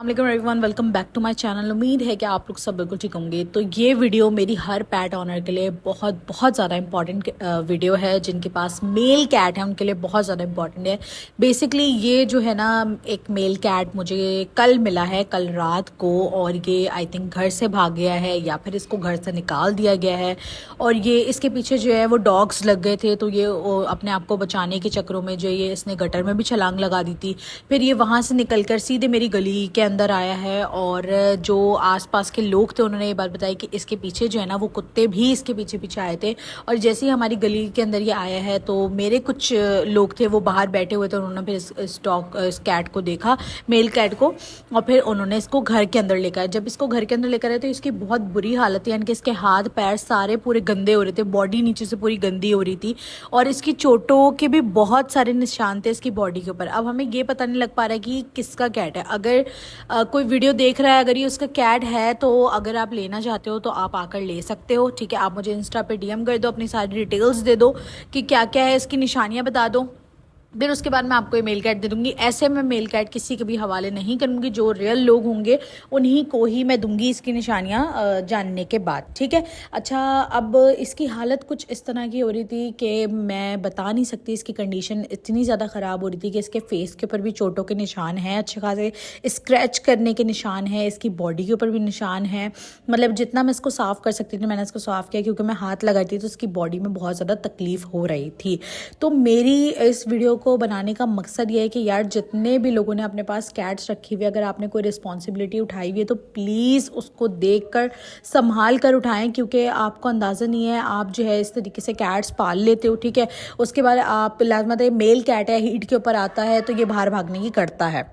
Everyone, welcome back to my channel. उम्मीद है कि आप लोग सब बिल्कुल ठीक होंगे। तो ये वीडियो मेरी हर पैट ऑनर के लिए बहुत बहुत ज़्यादा इंपॉर्टेंट वीडियो है। जिनके पास मेल कैट है उनके लिए बहुत ज़्यादा इंपॉर्टेंट है। बेसिकली ये जो है ना, एक मेल कैट मुझे कल मिला है, कल रात को, और ये आई थिंक घर से भाग गया है या फिर इसको घर से निकाल दिया गया है। और ये इसके पीछे जो है वो डॉग्स लग गए थे, तो ये अपने आप को बचाने के चक्करों में जो ये इसने गटर में भी छलांग लगा दी थी। फिर ये वहाँ से निकल कर सीधे मेरी गली के अंदर आया है। और जो आसपास के लोग थे उन्होंने ये बात बताई कि इसके पीछे जो है ना वो कुत्ते भी इसके पीछे पीछे आए थे। और जैसे ही हमारी गली के अंदर ये आया है तो मेरे कुछ लोग थे वो बाहर बैठे हुए थे, उन्होंने फिर इस कैट को देखा, मेल कैट को, और फिर उन्होंने इसको घर के अंदर लेकर आए। जब इसको घर के अंदर लेकर आए तो इसकी बहुत बुरी हालत थी, यानी कि इसके हाथ पैर सारे पूरे गंदे हो रहे थे, बॉडी नीचे से पूरी गंदी हो रही थी, और इसकी चोटों के भी बहुत सारे निशान थे इसकी बॉडी के ऊपर। अब हमें ये पता नहीं लग पा रहा है कि किसका कैट है। अगर कोई वीडियो देख रहा है, अगर ये उसका कैट है, तो अगर आप लेना चाहते हो तो आप आकर ले सकते हो, ठीक है। आप मुझे इंस्टा पे डीएम कर दो, अपनी सारी डिटेल्स दे दो कि क्या क्या है, इसकी निशानियां बता दो, फिर उसके बाद मैं आपको ये मेल कैट दे दूंगी। ऐसे मैं मेल कैट किसी के भी हवाले नहीं करूंगी, जो रियल लोग होंगे उन्हीं को ही मैं दूंगी इसकी निशानियां जानने के बाद, ठीक है। अच्छा, अब इसकी हालत कुछ इस तरह की हो रही थी कि मैं बता नहीं सकती। इसकी कंडीशन इतनी ज़्यादा ख़राब हो रही थी कि इसके फेस के ऊपर भी चोटों के निशान हैं, अच्छे खासे स्क्रैच करने के निशान हैं, इसकी बॉडी के ऊपर भी निशान हैं। मतलब जितना मैं इसको साफ़ कर सकती थी मैंने इसको साफ़ किया, क्योंकि मैं हाथ लगाई थी तो इसकी बॉडी में बहुत ज़्यादा तकलीफ़ हो रही थी। तो मेरी इस वीडियो को बनाने का मकसद ये है कि यार, जितने भी लोगों ने अपने पास कैट्स रखी हुई, अगर आपने कोई रिस्पॉन्सिबिलिटी उठाई हुई है तो प्लीज़ उसको देखकर संभाल कर उठाएं, क्योंकि आपको अंदाज़ा नहीं है, आप जो है इस तरीके से कैट्स पाल लेते हो, ठीक है। उसके बाद आप लाजमत मेल कैट है, हीट के ऊपर आता है तो ये बाहर भागने की करता है,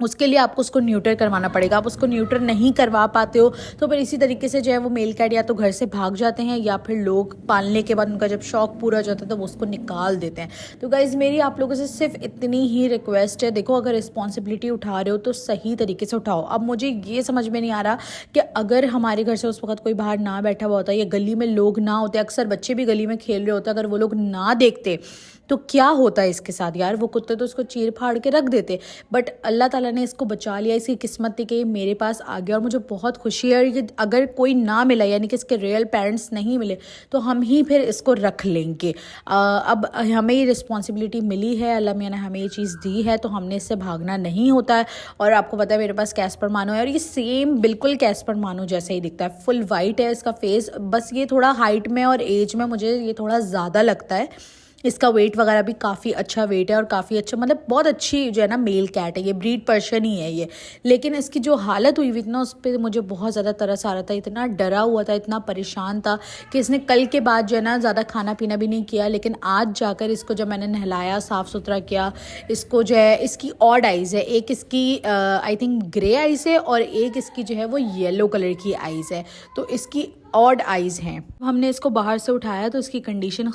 उसके लिए आपको उसको न्यूटर करवाना पड़ेगा। आप उसको न्यूटर नहीं करवा पाते हो तो फिर इसी तरीके से जो है वो मेल कैट या तो घर से भाग जाते हैं, या फिर लोग पालने के बाद उनका जब शौक पूरा हो जाता है तो वो उसको निकाल देते हैं। तो गाइज़, मेरी आप लोगों से सिर्फ इतनी ही रिक्वेस्ट है, देखो, अगर रिस्पॉन्सिबिलिटी उठा रहे हो तो सही तरीके से उठाओ। अब मुझे ये समझ में नहीं आ रहा कि अगर हमारे घर से उस वक्त कोई बाहर ना बैठा हुआ होता, या गली में लोग ना होते, अक्सर बच्चे भी गली में खेल रहे होते, अगर वो लोग ना देखते तो क्या होता है इसके साथ। यार, वो कुत्ते तो उसको चीर फाड़ के रख देते, बट अल्लाह ताला ने इसको बचा लिया। इसकी किस्मत थी कि ये मेरे पास आ गया, और मुझे बहुत खुशी है कि अगर कोई ना मिला, यानी कि इसके रियल पेरेंट्स नहीं मिले, तो हम ही फिर इसको रख लेंगे। अब हमें ये रिस्पॉन्सिबिलिटी मिली है, अल्लाह मियां ने हमें ये चीज़ दी है, तो हमने इससे भागना नहीं होता है। और आपको पता है मेरे पास कैस्पर मानो है, और ये सेम बिल्कुल कैस्पर मानो जैसा ही दिखता है, फुल वाइट है इसका फेस। बस ये थोड़ा हाइट में और एज में मुझे ये थोड़ा ज़्यादा लगता है। इसका वेट वगैरह भी काफ़ी अच्छा वेट है, और काफ़ी अच्छा, मतलब बहुत अच्छी जो है ना मेल कैट है ये, ब्रीड पर्शियन ही है ये। लेकिन इसकी जो हालत हुई थी ना, उस पर मुझे बहुत ज़्यादा तरस आ रहा था, इतना डरा हुआ था, इतना परेशान था कि इसने कल के बाद जो है ना ज़्यादा खाना पीना भी नहीं किया। लेकिन आज जाकर इसको जब मैंने नहलाया, साफ़ सुथरा किया, इसको जो है, इसकी ऑड आइज़ है, एक इसकी आई थिंक ग्रे आइज़ है, और एक इसकी जो है वो येलो कलर की आइज़ है, तो इसकी ऑड आइज़ हैं। हमने इसको बाहर से उठाया तो इसकी कंडीशन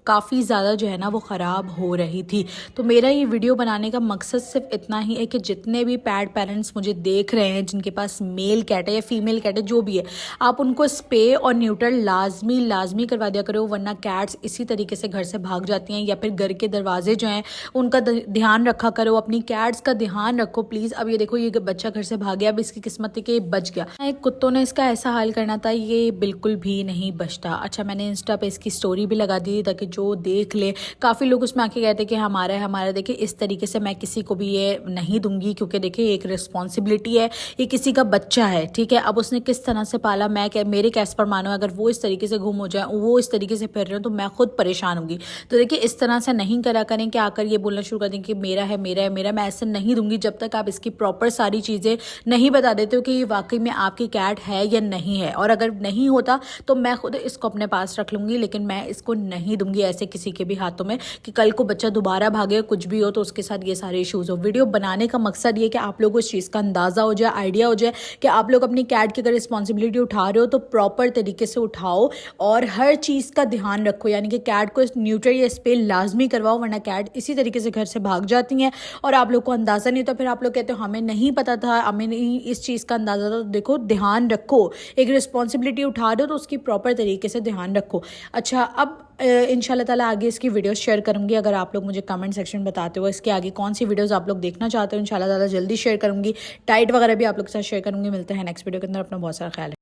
काफ़ी ज़्यादा जो है ना वो ख़राब हो रही थी। तो मेरा ये वीडियो बनाने का मकसद सिर्फ इतना ही है कि जितने भी पैट पेरेंट्स मुझे देख रहे हैं, जिनके पास मेल कैट है या फीमेल कैट है, जो भी है, आप उनको स्प्रे और न्यूट्रल लाजमी करवा दिया करो, वरना कैट्स इसी तरीके से घर से भाग जाती हैं। या फिर घर के दरवाजे जो हैं उनका ध्यान रखा करो, अपनी कैट्स का ध्यान रखो प्लीज़। अब ये देखो, ये बच्चा घर से भाग गया, अब इसकी किस्मत थी कि ये बच गया। एक कुत्तों ने इसका ऐसा हाल करना था, ये बिल्कुल भी नहीं बचता। अच्छा, मैंने इंस्टा पे इसकी स्टोरी भी लगा दी थी ताकि जो देख ले, काफ़ी लोग उसमें आके कहते कि हमारा है हमारा। देखिए, इस तरीके से मैं किसी को भी ये नहीं दूंगी, क्योंकि देखिए एक रिस्पॉन्सिबिलिटी है, ये किसी का बच्चा है, ठीक है। अब उसने किस तरह से पाला, मेरे कैस्पर मानो, अगर वो इस तरीके से गुम हो जाए, वो इस तरीके से फिर रहे हो, तो मैं खुद परेशान होंगी। तो देखिए, इस तरह से नहीं करा करें कि आकर ये बोलना शुरू कर दें कि मेरा है मेरा है मेरा। मैं ऐसे नहीं दूंगी जब तक आप इसकी प्रॉपर सारी चीज़ें नहीं बता देते हो कि ये वाकई में आपकी कैट है या नहीं है। और अगर नहीं होता तो मैं खुद इसको अपने पास रख लूँगी, लेकिन मैं इसको नहीं दूंगी ऐसे किसी के भी हाथों में कि कल को बच्चा दोबारा भागे, कुछ भी हो तो उसके साथ ये सारे इश्यूज़ हो। वीडियो बनाने का मकसद ये कि आप लोगों को इस चीज़ का अंदाज़ा हो जाए, आइडिया हो जाए कि आप लोग अपनी कैट की अगर रिस्पॉन्सिबिलिटी उठा रहे हो तो प्रॉपर तरीके से उठाओ, और हर चीज़ का ध्यान रखो, यानी कि कैट को न्यूट्रल या स्प्रे लाजमी करवाओ, वरना कैट इसी तरीके से घर से भाग जाती हैं और आप लोग को अंदाज़ा नहीं होता। फिर आप लोग कहते हो हमें नहीं पता था, हमें नहीं इस चीज़ का अंदाज़ा था। तो देखो, ध्यान रखो, एक रिस्पॉन्सिबिलिटी उठाओ उठा रहे हो तो उसकी प्रॉपर तरीके से ध्यान रखो। अच्छा, अब इंशाल्लाह ताला आगे इसकी वीडियोस शेयर करूँगी। अगर आप लोग मुझे कमेंट सेक्शन में बताते हो इसके आगे कौन सी वीडियोस आप लोग देखना चाहते हो, इंशाल्लाह ताला जल्दी शेयर करूँगी। डाइट वगैरह भी आप लोग के साथ शेयर करूँगी। मिलते हैं नेक्स्ट वीडियो के अंदर। अपना बहुत सारा ख्याल है।